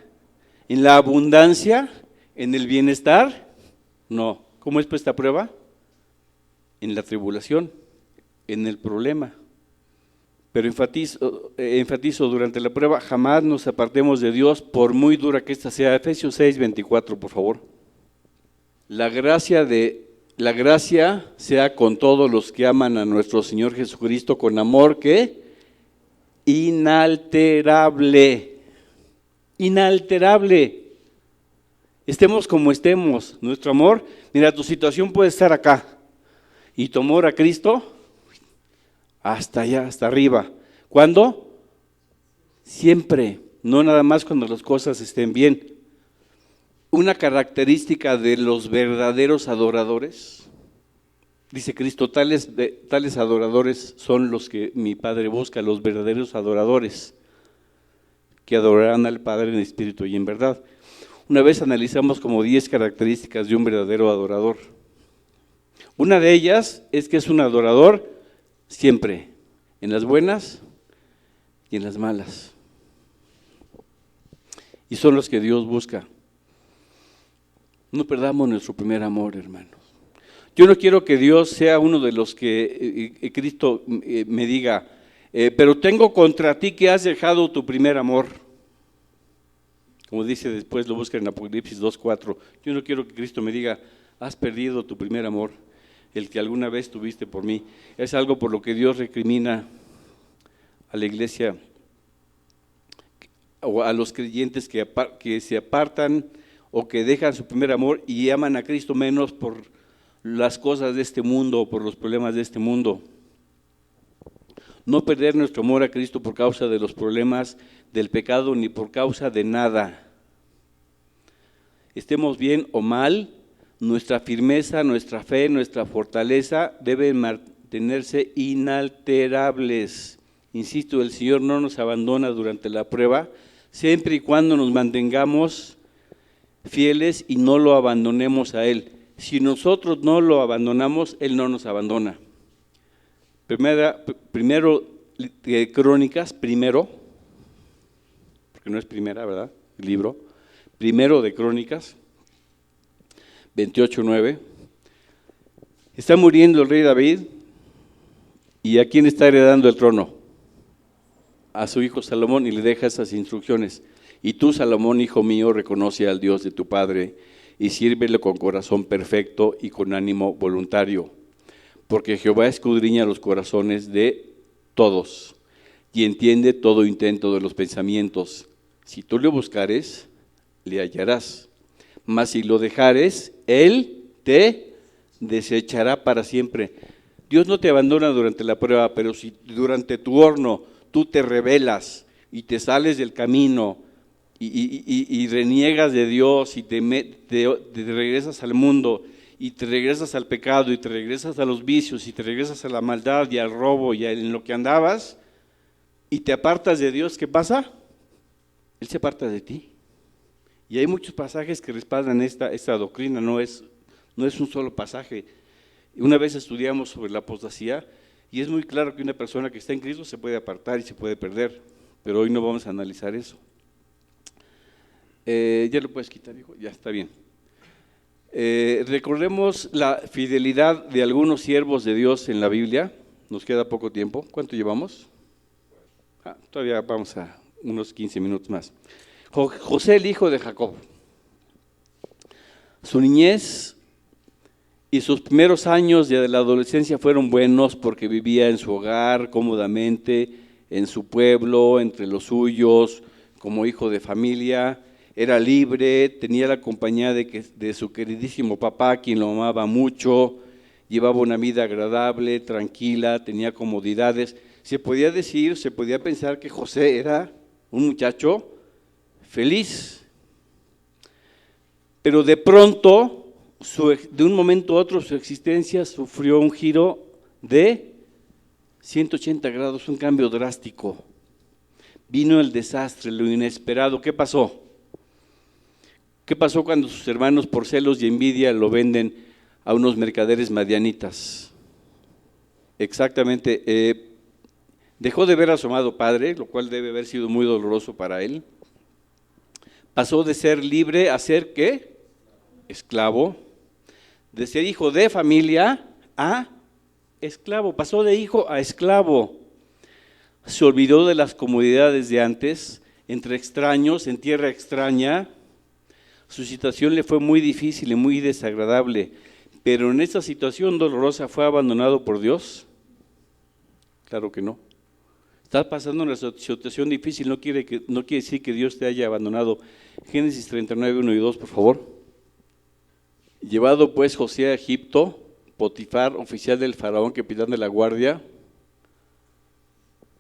¿En la abundancia? ¿En el bienestar? No. ¿Cómo es puesta a prueba? En la tribulación, en el problema. Pero enfatizo durante la prueba, jamás nos apartemos de Dios, por muy dura que ésta sea. Efesios 6:24, por favor. La gracia sea con todos los que aman a nuestro Señor Jesucristo con amor que inalterable. Inalterable. Estemos como estemos, nuestro amor, mira, tu situación puede estar acá, y tu amor a Cristo hasta allá, hasta arriba. ¿Cuándo? Siempre, no nada más cuando las cosas estén bien. Una característica de los verdaderos adoradores, dice Cristo, tales adoradores son los que mi Padre busca, los verdaderos adoradores, que adorarán al Padre en espíritu y en verdad. Una vez analizamos como 10 características de un verdadero adorador. Una de ellas es que es un adorador siempre, en las buenas y en las malas. Y son los que Dios busca. No perdamos nuestro primer amor, hermanos. Yo no quiero que Dios sea uno de los que Cristo me diga, pero tengo contra ti que has dejado tu primer amor. Como dice después, lo busca en Apocalipsis 2:4. Yo no quiero que Cristo me diga, has perdido tu primer amor, el que alguna vez tuviste por mí. Es algo por lo que Dios recrimina a la iglesia o a los creyentes que se apartan o que dejan su primer amor y aman a Cristo menos por las cosas de este mundo o por los problemas de este mundo. No perder nuestro amor a Cristo por causa de los problemas del pecado ni por causa de nada. Estemos bien o mal, nuestra firmeza, nuestra fe, nuestra fortaleza deben mantenerse inalterables. Insisto, el Señor no nos abandona durante la prueba, siempre y cuando nos mantengamos fieles y no lo abandonemos a Él. Si nosotros no lo abandonamos, Él no nos abandona. Primero Crónicas, porque no es primera, ¿verdad? El libro. Primero de Crónicas, 28:9. Está muriendo el rey David, ¿y a quién está heredando el trono? A su hijo Salomón, y le deja esas instrucciones. Y tú, Salomón, hijo mío, reconoce al Dios de tu padre y sírvele con corazón perfecto y con ánimo voluntario, porque Jehová escudriña los corazones de todos y entiende todo intento de los pensamientos. Si tú le buscares, le hallarás, mas si lo dejares, Él te desechará para siempre. Dios no te abandona durante la prueba, pero si durante tu horno tú te rebelas y te sales del camino y reniegas de Dios y te regresas al mundo y te regresas al pecado y te regresas a los vicios y te regresas a la maldad y al robo y en lo que andabas y te apartas de Dios, ¿qué pasa? Él se aparta de ti. Y hay muchos pasajes que respaldan esta doctrina, no es un solo pasaje. Una vez estudiamos sobre la apostasía y es muy claro que una persona que está en Cristo se puede apartar y se puede perder, pero hoy no vamos a analizar eso. Ya lo puedes quitar, hijo, ya está bien. Recordemos la fidelidad de algunos siervos de Dios en la Biblia. Nos queda poco tiempo. ¿Cuánto llevamos? Todavía vamos a unos 15 minutos más. José, el hijo de Jacob. Su niñez y sus primeros años de la adolescencia fueron buenos porque vivía en su hogar cómodamente, en su pueblo, entre los suyos, como hijo de familia. Era libre, tenía la compañía de su queridísimo papá, quien lo amaba mucho, llevaba una vida agradable, tranquila, tenía comodidades. Se podía decir, se podía pensar que José era un muchacho feliz. Pero de pronto, de un momento a otro, su existencia sufrió un giro de 180 grados, un cambio drástico. Vino el desastre, lo inesperado. ¿Qué pasó? ¿Qué pasó cuando sus hermanos por celos y envidia lo venden a unos mercaderes madianitas? Exactamente, dejó de ver a su amado padre, lo cual debe haber sido muy doloroso para él. Pasó de ser libre a ser, ¿qué? Esclavo. De ser hijo de familia a esclavo. Pasó de hijo a esclavo. Se olvidó de las comodidades de antes, entre extraños, en tierra extraña. Su situación le fue muy difícil y muy desagradable, pero en esta situación dolorosa ¿fue abandonado por Dios? Claro que no. Estás pasando una situación difícil, no quiere decir que Dios te haya abandonado. Génesis 39, 1 y 2, por favor. Llevado pues José a Egipto, Potifar, oficial del faraón, capitán de la guardia,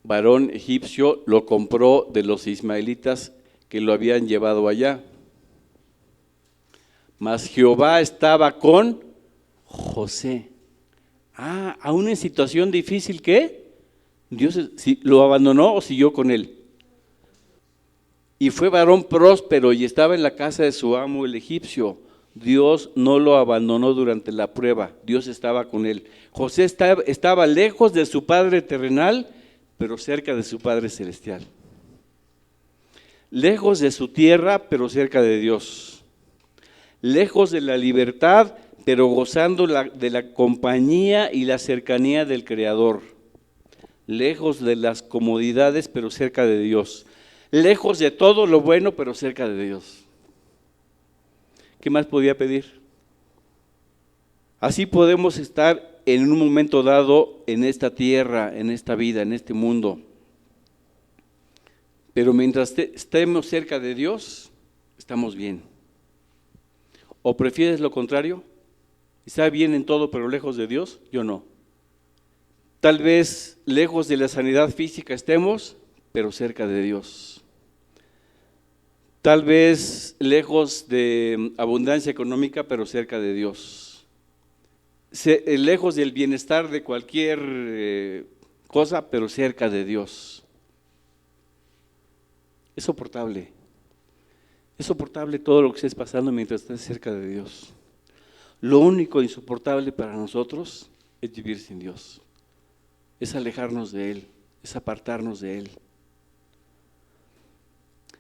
varón egipcio, lo compró de los ismaelitas que lo habían llevado allá. Mas Jehová estaba con José. Aún en situación difícil, ¿qué? Dios lo abandonó o siguió con él. Y fue varón próspero y estaba en la casa de su amo el egipcio. Dios no lo abandonó durante la prueba, Dios estaba con él. José estaba lejos de su padre terrenal, pero cerca de su Padre celestial. Lejos de su tierra, pero cerca de Dios. Lejos de la libertad, pero gozando de la compañía y la cercanía del Creador. Lejos de las comodidades, pero cerca de Dios. Lejos de todo lo bueno, pero cerca de Dios. ¿Qué más podía pedir? Así podemos estar en un momento dado en esta tierra, en esta vida, en este mundo. Pero mientras estemos cerca de Dios, estamos bien. ¿O prefieres lo contrario? ¿Está bien en todo pero lejos de Dios? Yo no. Tal vez lejos de la sanidad física estemos, pero cerca de Dios. Tal vez lejos de abundancia económica, pero cerca de Dios. Lejos del bienestar de cualquier cosa, pero cerca de Dios. Es soportable. Es soportable todo lo que estés pasando mientras estés cerca de Dios. Lo único insoportable para nosotros es vivir sin Dios. Es alejarnos de Él, es apartarnos de Él.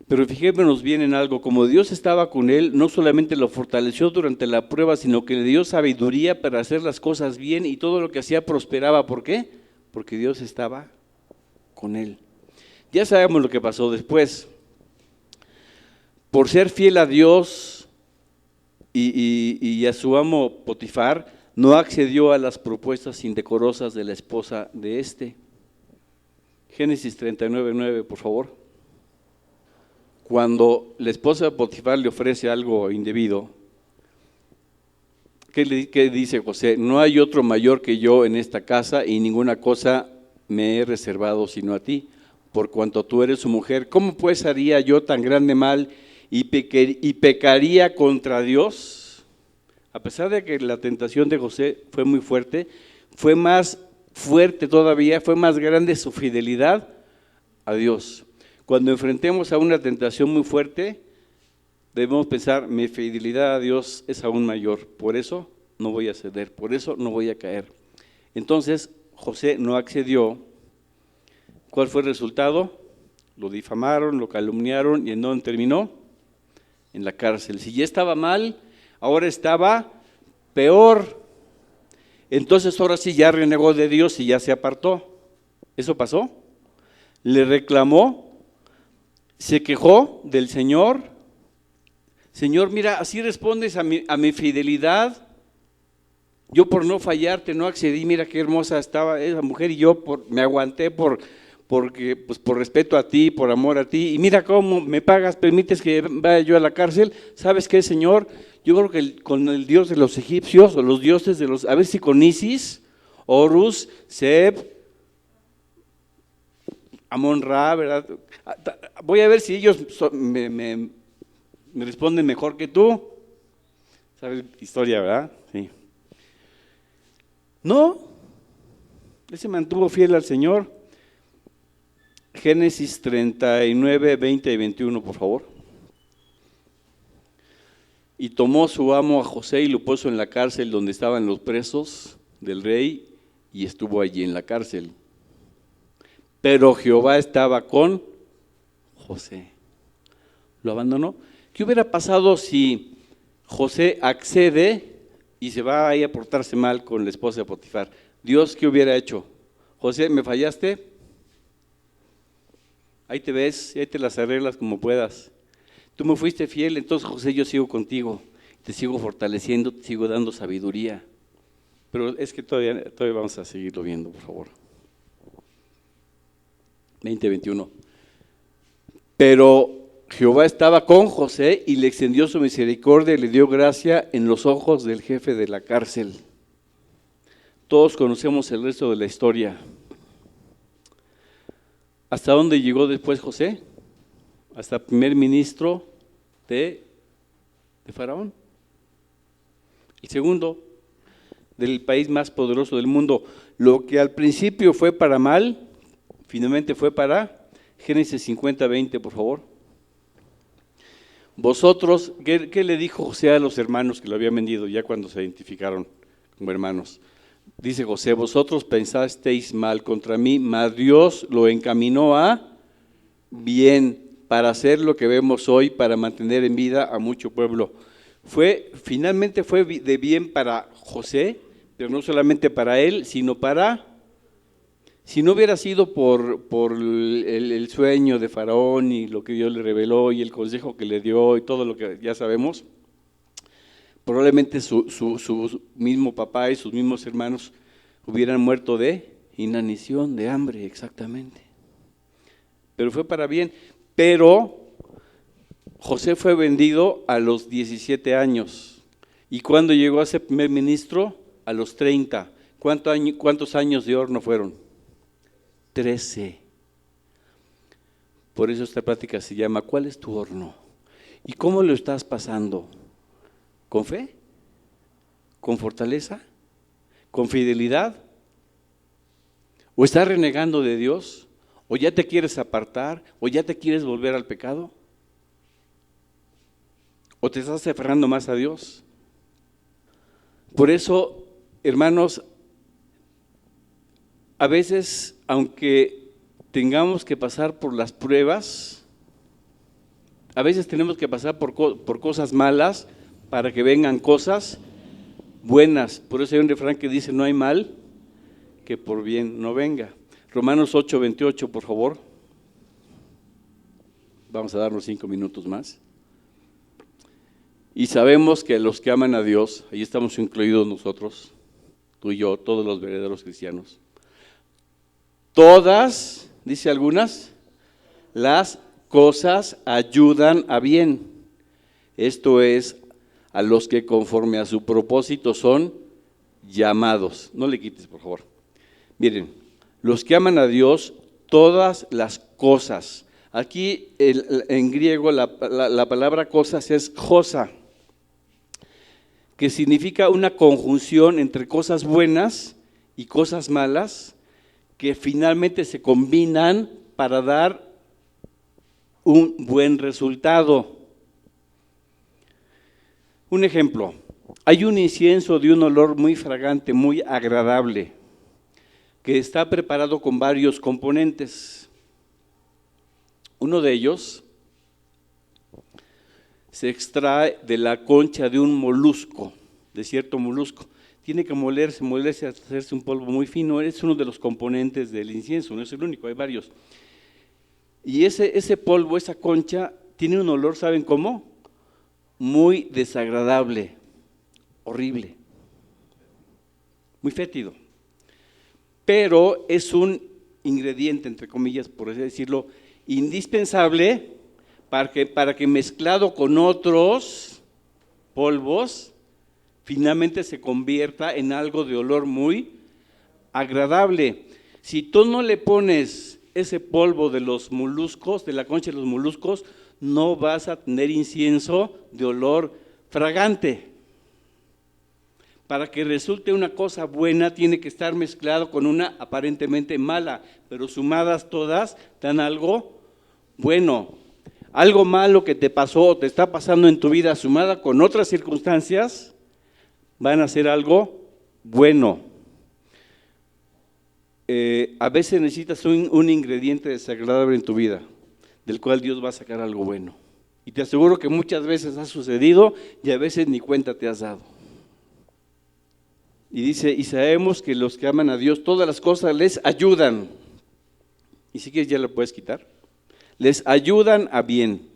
Pero fijémonos bien en algo, como Dios estaba con él, no solamente lo fortaleció durante la prueba, sino que le dio sabiduría para hacer las cosas bien y todo lo que hacía prosperaba. ¿Por qué? Porque Dios estaba con él. Ya sabemos lo que pasó después. Por ser fiel a Dios y a su amo Potifar, no accedió a las propuestas indecorosas de la esposa de este. Génesis 39:9, por favor. Cuando la esposa de Potifar le ofrece algo indebido, ¿qué dice José? No hay otro mayor que yo en esta casa y ninguna cosa me he reservado sino a ti, por cuanto tú eres su mujer. ¿Cómo pues haría yo tan grande mal y pecaría contra Dios? A pesar de que la tentación de José fue muy fuerte, fue más fuerte todavía, fue más grande su fidelidad a Dios. Cuando enfrentemos a una tentación muy fuerte, debemos pensar, mi fidelidad a Dios es aún mayor, por eso no voy a ceder, por eso no voy a caer. Entonces, José no accedió. ¿Cuál fue el resultado? Lo difamaron, lo calumniaron, ¿y en dónde terminó? En la cárcel. Si ya estaba mal, ahora estaba peor. Entonces ahora sí ya renegó de Dios y ya se apartó. ¿Eso pasó? Le reclamó, se quejó del Señor. Señor, mira, así respondes a mi fidelidad. Yo por no fallarte no accedí, mira qué hermosa estaba esa mujer y yo me aguanté porque pues por respeto a ti, por amor a ti, y mira cómo me pagas, permites que vaya yo a la cárcel. ¿Sabes qué, Señor? Yo creo que con el Dios de los egipcios, o los dioses de los, a ver si con Isis, Horus, Seb, Amon-Ra, ¿verdad? Voy a ver si ellos me responden mejor que tú. ¿Sabes la historia, verdad? Sí. No, él se mantuvo fiel al Señor. Génesis 39, 20 y 21, por favor. Y tomó su amo a José y lo puso en la cárcel donde estaban los presos del rey, y estuvo allí en la cárcel. Pero Jehová estaba con José. ¿Lo abandonó? ¿Qué hubiera pasado si José accede y se va ahí a portarse mal con la esposa de Potifar? Dios, ¿qué hubiera hecho? José, ¿me fallaste? Ahí te ves, ahí te las arreglas como puedas. Tú me fuiste fiel, entonces José, yo sigo contigo, te sigo fortaleciendo, te sigo dando sabiduría. Pero es que todavía vamos a seguirlo viendo, por favor. 20, 21. Pero Jehová estaba con José y le extendió su misericordia y le dio gracia en los ojos del jefe de la cárcel. Todos conocemos el resto de la historia. ¿Hasta dónde llegó después José? Hasta primer ministro de Faraón. El segundo del país más poderoso del mundo. Lo que al principio fue para mal, finalmente fue para Génesis 50, 20, por favor. Vosotros, ¿qué le dijo José a los hermanos que lo habían vendido ya cuando se identificaron como hermanos? Dice José, vosotros pensasteis mal contra mí, mas Dios lo encaminó a bien para hacer lo que vemos hoy, para mantener en vida a mucho pueblo. Finalmente fue de bien para José, pero no solamente para él, sino para, si no hubiera sido por el sueño de Faraón y lo que Dios le reveló y el consejo que le dio y todo lo que ya sabemos, probablemente su mismo papá y sus mismos hermanos hubieran muerto de inanición, de hambre, exactamente. Pero fue para bien. Pero José fue vendido a los 17 años. ¿Y cuando llegó a ser primer ministro? A los 30. ¿Cuántos años de horno fueron? 13. Por eso esta plática se llama ¿cuál es tu horno? ¿Y cómo lo estás pasando? ¿Con fe? ¿Con fortaleza? ¿Con fidelidad? ¿O estás renegando de Dios? ¿O ya te quieres apartar? ¿O ya te quieres volver al pecado? ¿O te estás aferrando más a Dios? Por eso, hermanos, a veces, aunque tengamos que pasar por las pruebas, a veces tenemos que pasar por cosas malas para que vengan cosas buenas. Por eso hay un refrán que dice, no hay mal que por bien no venga. Romanos 8, 28, por favor. Vamos a darnos 5 minutos más. Y sabemos que los que aman a Dios, ahí estamos incluidos nosotros, tú y yo, todos los verdaderos cristianos. Todas, dice algunas, las cosas ayudan a bien. Esto es, a los que conforme a su propósito son llamados. No le quites, por favor. Miren, los que aman a Dios, todas las cosas. Aquí en griego la palabra cosas es josa, que significa una conjunción entre cosas buenas y cosas malas que finalmente se combinan para dar un buen resultado. Un ejemplo, hay un incienso de un olor muy fragante, muy agradable, que está preparado con varios componentes. Uno de ellos se extrae de la concha de un molusco, de cierto molusco. Tiene que molerse, hacerse un polvo muy fino. Es uno de los componentes del incienso, no es el único, hay varios. Y ese polvo, esa concha, tiene un olor, ¿saben cómo? Muy desagradable, horrible, muy fétido. Pero es un ingrediente, entre comillas, por así decirlo, indispensable para que mezclado con otros polvos, finalmente se convierta en algo de olor muy agradable. Si tú no le pones ese polvo de los moluscos, de la concha de los moluscos, no vas a tener incienso de olor fragante. Para que resulte una cosa buena, tiene que estar mezclado con una aparentemente mala, pero sumadas todas dan algo bueno. Algo malo que te pasó o te está pasando en tu vida, sumada con otras circunstancias, van a ser algo bueno. A veces necesitas un ingrediente desagradable en tu vida, del cual Dios va a sacar algo bueno. Y te aseguro que muchas veces ha sucedido y a veces ni cuenta te has dado. Y dice, y sabemos que los que aman a Dios, todas las cosas les ayudan. Y si quieres ya lo puedes quitar. Les ayudan a bien.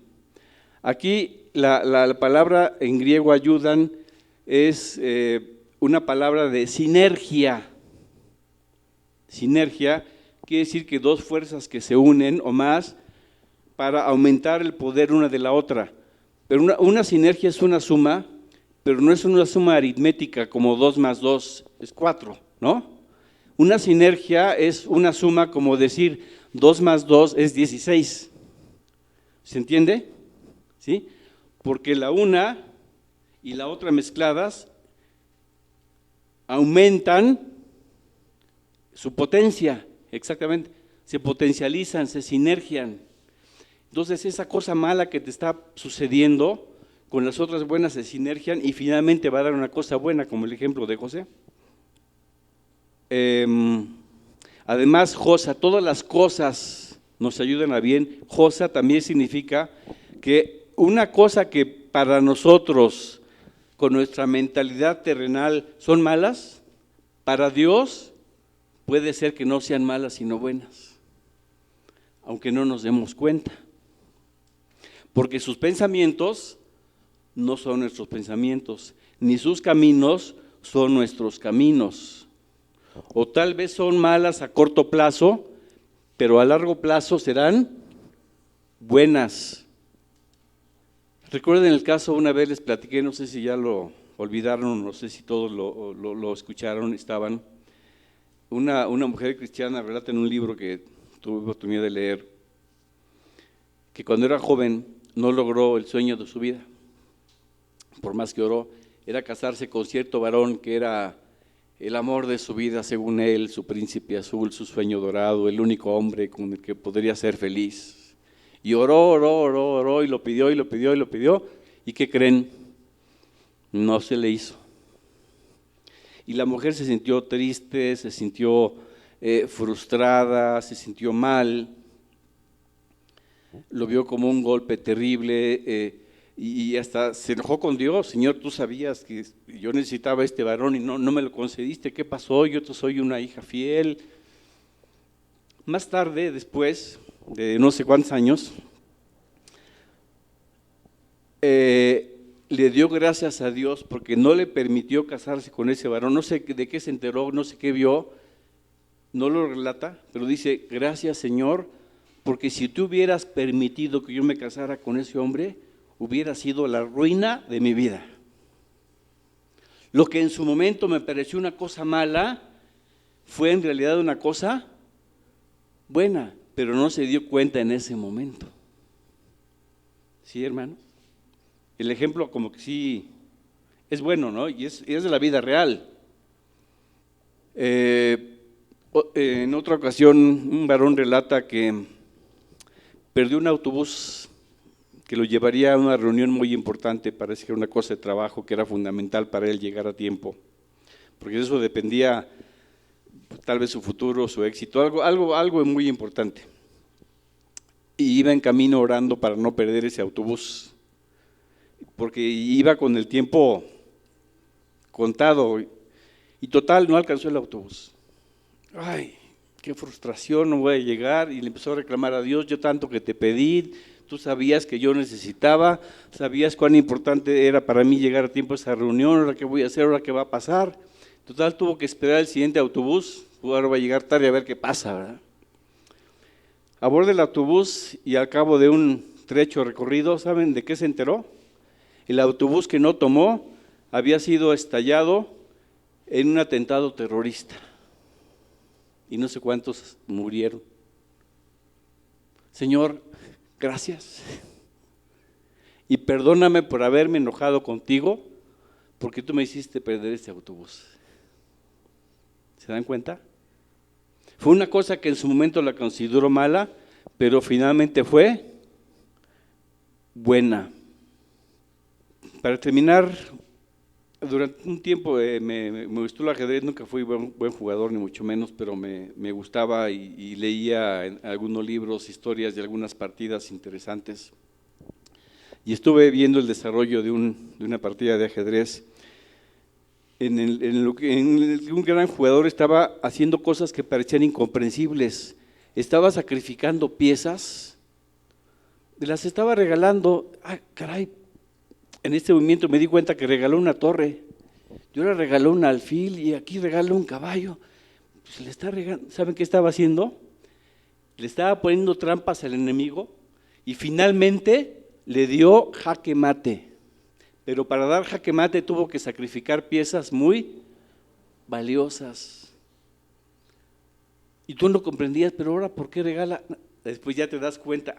Aquí la palabra en griego ayudan es una palabra de sinergia. Sinergia quiere decir que dos fuerzas que se unen o más para aumentar el poder una de la otra. Pero una sinergia es una suma, pero no es una suma aritmética como 2 más 2 es 4, ¿no? Una sinergia es una suma como decir 2 más 2 es 16. ¿Se entiende? ¿Sí? Porque la una y la otra mezcladas aumentan su potencia, exactamente, se potencializan, se sinergian. Entonces esa cosa mala que te está sucediendo con las otras buenas se sinergian y finalmente va a dar una cosa buena, como el ejemplo de José. Además, Josa, todas las cosas nos ayudan a bien. Josa también significa que una cosa que para nosotros, con nuestra mentalidad terrenal, son malas, para Dios puede ser que no sean malas sino buenas, aunque no nos demos cuenta. Porque sus pensamientos no son nuestros pensamientos, ni sus caminos son nuestros caminos. O tal vez son malas a corto plazo, pero a largo plazo serán buenas. Recuerden el caso, una vez les platiqué, no sé si ya lo olvidaron, no sé si todos lo escucharon, estaban. Una mujer cristiana relata en un libro que tuve oportunidad de leer, que cuando era joven no logró el sueño de su vida. Por más que oró, era casarse con cierto varón que era el amor de su vida, según él, su príncipe azul, su sueño dorado, el único hombre con el que podría ser feliz. Y oró, y lo pidió, ¿y qué creen? No se le hizo. Y la mujer se sintió triste, se sintió frustrada, se sintió mal, lo vio como un golpe terrible, y hasta se enojó con Dios. Señor, tú sabías que yo necesitaba este varón y no me lo concediste, ¿qué pasó? Yo soy una hija fiel. Más tarde, después de no sé cuántos años, le dio gracias a Dios porque no le permitió casarse con ese varón. No sé de qué se enteró, no sé qué vio, no lo relata, pero dice, gracias Señor, porque si tú hubieras permitido que yo me casara con ese hombre, hubiera sido la ruina de mi vida. Lo que en su momento me pareció una cosa mala, fue en realidad una cosa buena, pero no se dio cuenta en ese momento. ¿Sí, hermanos? El ejemplo como que sí es bueno, ¿no? Y es de la vida real. En otra ocasión, un varón relata que perdió un autobús que lo llevaría a una reunión muy importante, parece que era una cosa de trabajo que era fundamental para él llegar a tiempo, porque de eso dependía tal vez su futuro, su éxito, algo muy importante. Y iba en camino orando para no perder ese autobús. porque iba con el tiempo contado y total no alcanzó el autobús. Ay, qué frustración, no voy a llegar, y le empezó a reclamar a Dios: yo tanto que te pedí, tú sabías que yo necesitaba, sabías cuán importante era para mí llegar a tiempo a esa reunión, ahora qué voy a hacer, ahora qué va a pasar. Total tuvo que esperar el siguiente autobús, ahora va a llegar tarde, a ver qué pasa, ¿verdad? Aborda el autobús y al cabo de un trecho recorrido, ¿saben de qué se enteró? El autobús que no tomó había sido estallado en un atentado terrorista y no sé cuántos murieron. Señor, gracias y perdóname por haberme enojado contigo, porque tú me hiciste perder este autobús. ¿Se dan cuenta? Fue una cosa que en su momento la consideró mala, pero finalmente fue buena. Para terminar, durante un tiempo me gustó el ajedrez, nunca fui buen jugador ni mucho menos, pero me gustaba y leía en algunos libros, historias de algunas partidas interesantes. Y estuve viendo el desarrollo de una partida de ajedrez en el que un gran jugador estaba haciendo cosas que parecían incomprensibles. Estaba sacrificando piezas, las estaba regalando. ¡Ah, caray! En este movimiento me di cuenta que regaló una torre, yo le regaló un alfil y aquí regaló un caballo. Pues le está regalando. ¿Saben qué estaba haciendo? Le estaba poniendo trampas al enemigo y finalmente le dio jaque mate. Pero para dar jaque mate tuvo que sacrificar piezas muy valiosas. Y tú no comprendías, pero ahora ¿por qué regala? Después ya te das cuenta,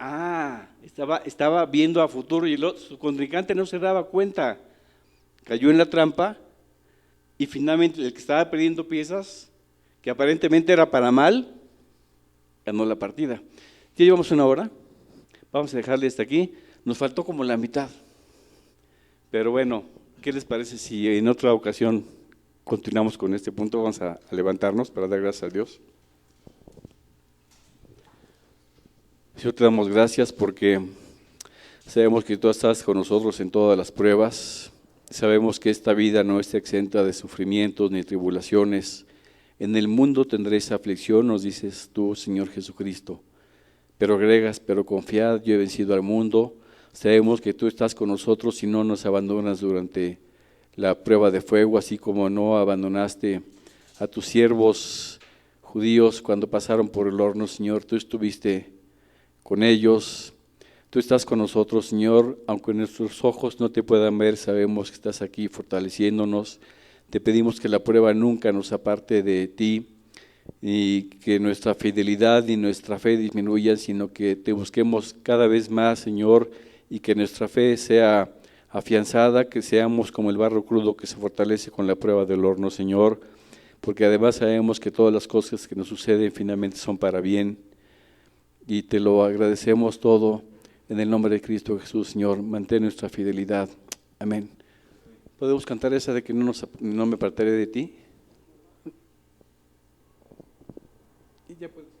estaba viendo a futuro y su contrincante no se daba cuenta. Cayó en la trampa y finalmente el que estaba perdiendo piezas, que aparentemente era para mal, ganó la partida. Ya llevamos una hora, vamos a dejarle hasta aquí, nos faltó como la mitad. Pero bueno, ¿qué les parece si en otra ocasión continuamos con este punto? Vamos a levantarnos para dar gracias a Dios. Señor, te damos gracias porque sabemos que tú estás con nosotros en todas las pruebas. Sabemos que esta vida no está exenta de sufrimientos ni tribulaciones. En el mundo tendréis aflicción, nos dices tú, Señor Jesucristo. Pero agregas, pero confiad, yo he vencido al mundo. Sabemos que tú estás con nosotros y no nos abandonas durante la prueba de fuego, así como no abandonaste a tus siervos judíos cuando pasaron por el horno, Señor. Tú estuviste con ellos, tú estás con nosotros, Señor, aunque nuestros ojos no te puedan ver, sabemos que estás aquí fortaleciéndonos. Te pedimos que la prueba nunca nos aparte de ti y que nuestra fidelidad y nuestra fe disminuyan, sino que te busquemos cada vez más, Señor, y que nuestra fe sea afianzada, que seamos como el barro crudo que se fortalece con la prueba del horno, Señor, porque además sabemos que todas las cosas que nos suceden finalmente son para bien. Y te lo agradecemos todo en el nombre de Cristo Jesús, Señor. Mantén nuestra fidelidad. Amén. ¿Podemos cantar esa de que no me apartaré de ti? Y ya puedes.